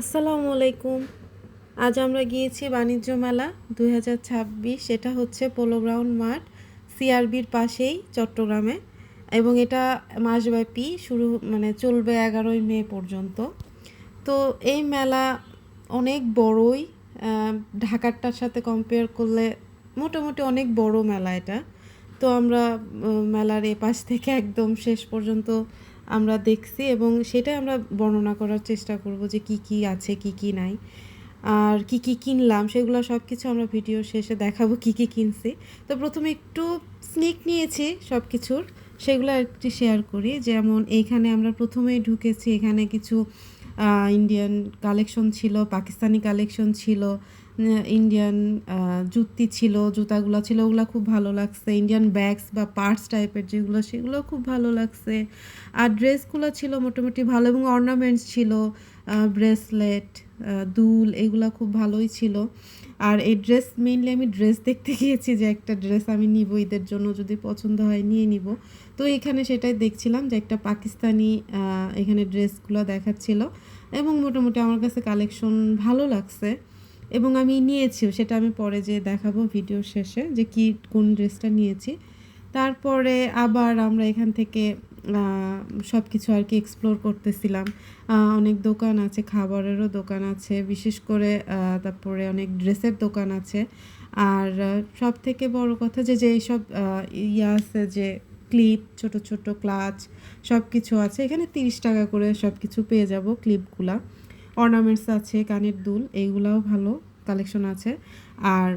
আসসালামু আলাইকুম। আজ আমরা গিয়েছি বাণিজ্য মেলা 2026। এটা হচ্ছে পোলো গ্রাউন্ড মাঠ, সিআরবির পাশেই চট্টগ্রামে, এবং এটা মাসব্যাপী শুরু চলবে 11ই মে পর্যন্ত। তো এই মেলা অনেক বড়ই, ঢাকারটার সাথে কম্পেয়ার করলে মোটামুটি অনেক বড় মেলা এটা। তো আমরা মেলার এ পাশ থেকে একদম শেষ পর্যন্ত আমরা দেখছি, এবং সেটাই আমরা বর্ণনা করার চেষ্টা করব যে কি কি আছে কি কি নাই, আর কি কি কিনলাম সেগুলো সব কিছু আমরা ভিডিও শেষে দেখাবো কি কি কিনছি। তো প্রথমে একটু স্নিক নিয়েছি সব কিছুর, সেগুলো একটু শেয়ার করি। যেমন এইখানে আমরা প্রথমেই ঢুকেছি, এখানে কিছু ইন্ডিয়ান কালেকশন ছিল, পাকিস্তানি কালেকশন ছিল, ইন্ডিয়ান জুতি ছিল, জুতাগুলো ছিল, ওগুলো খুব ভালো লাগছে। ইন্ডিয়ান ব্যাগস বা পার্টস টাইপের যেগুলো, সেগুলো খুব ভালো লাগছে। আর ড্রেসগুলো ছিল মোটামুটি ভালো, এবং অর্নামেন্টস ছিল, ব্রেসলেট, দুল, এগুলো খুব ভালোই ছিল। আর এই ড্রেস, মেইনলি আমি ড্রেস দেখতে গিয়েছি যে একটা ড্রেস আমি নিব, ঈদের জন্য যদি পছন্দ হয় নিয়ে নিব। তো এখানে সেটাই দেখছিলাম যে একটা পাকিস্তানি এখানে ড্রেসগুলো দেখাচ্ছিল, এবং মোটামুটি আমার কাছে কালেকশন ভালো লাগছে, এবং আমি নিয়েছিও। সেটা আমি পরে যে দেখাবো ভিডিও শেষে যে কি কোন ড্রেসটা নিয়েছি। তারপরে আবার আমরা এখান থেকে সব কিছু আর কি এক্সপ্লোর করতেছিলাম। অনেক দোকান আছে, খাবারেরও দোকান আছে বিশেষ করে, তারপরে অনেক ড্রেসের দোকান আছে। আর সব থেকে বড় কথা যে যে এইসব ইয়ে আছে, যে ক্লিপ, ছোট ছোট ক্লাচ, সব কিছু আছে এখানে। 30 টাকা করে সব কিছু পেয়ে যাব ক্লিপগুলা। অর্নামেন্টস আছে, কানের দুল, এইগুলাও ভালো কালেকশন আছে। আর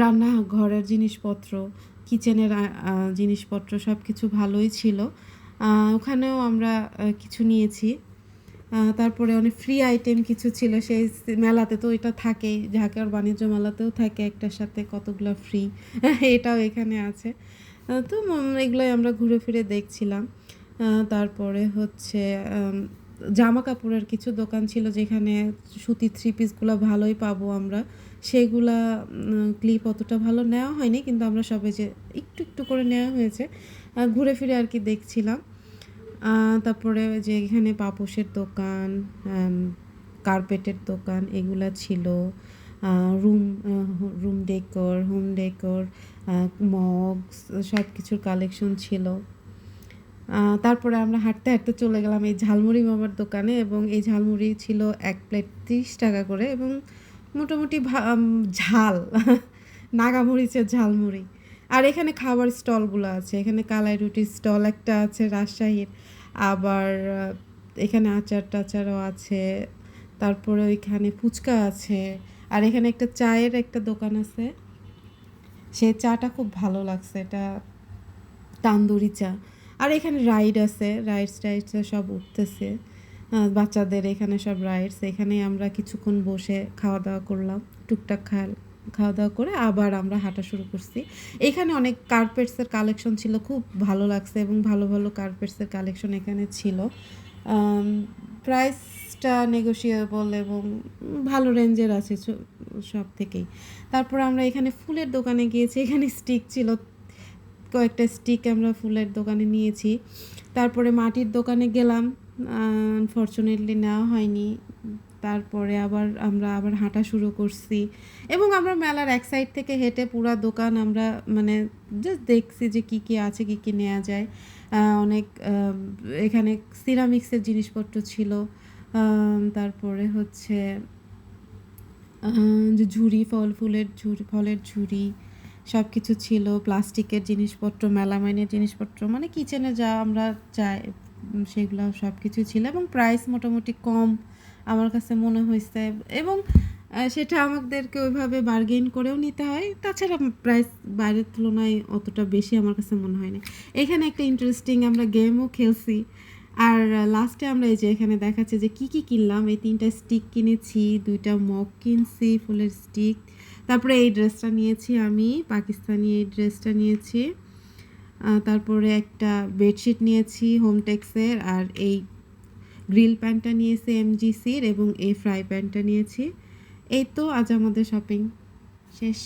রান্নাঘরের জিনিসপত্র, কিচেনের জিনিসপত্র সব কিছু ভালোই ছিল। ওখানেও আমরা কিছু নিয়েছি। তারপরে অনেক ফ্রি আইটেম কিছু ছিল সেই মেলাতে, তো এটা থাকেই, ঢাকার বাণিজ্য মেলাতেও থাকে একটার সাথে কতগুলো ফ্রি। এটাও এখানে আছে। তো এগুলোই আমরা ঘুরে ফিরে দেখছিলাম। তারপরে হচ্ছে জামা কাপড়ের কিছু দোকান ছিল, যেখানে সুতির থ্রি পিসগুলো ভালোই পাবো আমরা। সেগুলা ক্লিপ অতটা ভালো নেওয়া হয়নি, কিন্তু আমরা সবাই যে একটু একটু করে নেওয়া হয়েছে, ঘুরে ফিরে আর কি দেখছিলাম। তারপরে যে এখানে পাপোশের দোকান, কার্পেটের দোকান, এগুলা ছিল। Room room decor, home decor, mugs, সব কিছুর কালেকশন ছিল। তারপরে আমরা হাঁটতে হাঁটতে চলে গেলাম এই ঝালমুড়ি মামার দোকানে, এবং এই ঝালমুড়ি ছিল 1 প্লেট 30 টাকা করে, এবং মোটামুটি ঝাল নাগামরিচের ঝালমুড়ি। আর এখানে খাবার স্টলগুলো আছে, এখানে কালাই রুটির স্টল একটা আছে রাজশাহীর, আবার এখানে আচার টাচারও আছে, তারপরে ওইখানে ফুচকা আছে। আর এখানে একটা চায়ের একটা দোকান আছে, সে চাটা খুব ভালো লাগছে, এটা তান্দুরি চা। আর এখানে রাইড আছে, রাইডস টাইডস সব উঠতেছে, বাচ্চাদের এখানে সব রাইডস। এখানে আমরা কিছুক্ষণ বসে খাওয়া দাওয়া করলাম, টুকটাক খাওয়া দাওয়া করে আবার আমরা হাঁটা শুরু করছি। এখানে অনেক কার্পেটসের কালেকশন ছিল, খুব ভালো লাগছে, এবং ভালো ভালো কার্পেটসের কালেকশন এখানে ছিল। প্রাইসটা নেগোশিয়েবল, এবং ভালো রেঞ্জের আছে সব থেকেই। তারপর আমরা এখানে ফুলের দোকানে গিয়েছি, এখানে স্টিক ছিল, কয়েকটা স্টিক আমরা ফুলের দোকানে নিয়েছি। তারপরে মাটির দোকানে গেলাম, আনফর্চুনেটলি নেওয়া হয়নি। তারপরে আমরা আবার হাঁটা শুরু করছি, এবং আমরা মেলার এক সাইড থেকে হেঁটে পুরা দোকান আমরা জাস্ট দেখছি যে কি কি আছে, কি কি নেওয়া যায়। অনেক এখানে সিরামিক্সের জিনিসপত্র ছিল। তারপরে হচ্ছে যে ঝুড়ি, ফলের ঝুড়ি, সব কিছু ছিল। প্লাস্টিকের জিনিসপত্র, মেলামাইনের জিনিসপত্র, মানে কিচেনে যা আমরা চাই সেগুলো সব কিছুই ছিল, এবং প্রাইস মোটামুটি কম আমার কাছে মনে হয়েছে, এবং সেটা আমাদেরকে ওইভাবে বার্গেইন করেও নিতে হয়। তাছাড়া প্রাইস বাইরের তুলনায় অতটা বেশি আমার কাছে মনে হয় না। এখানে একটা ইন্টারেস্টিং আমরা গেমও খেলছি। আর লাস্টে আমরা এই যে এখানে দেখাচ্ছে যে কি কি কিনলাম। এই 3টা স্টিক কিনেছি, 2টা মগ কিনছি ফুলের স্টিক। তারপরে এই ড্রেসটা নিয়েছি আমি, পাকিস্তানি এই ড্রেসটা নিয়েছি। তারপরে একটা বেডশিট নিয়েছি হোমটেক্সের, আর এই গ্রিল প্যান্টটা নিয়েছি এমজিসির, এবং এই ফ্রাই প্যান্টটা নিয়েছি। এই তো আজ আমাদের শপিং শেষ।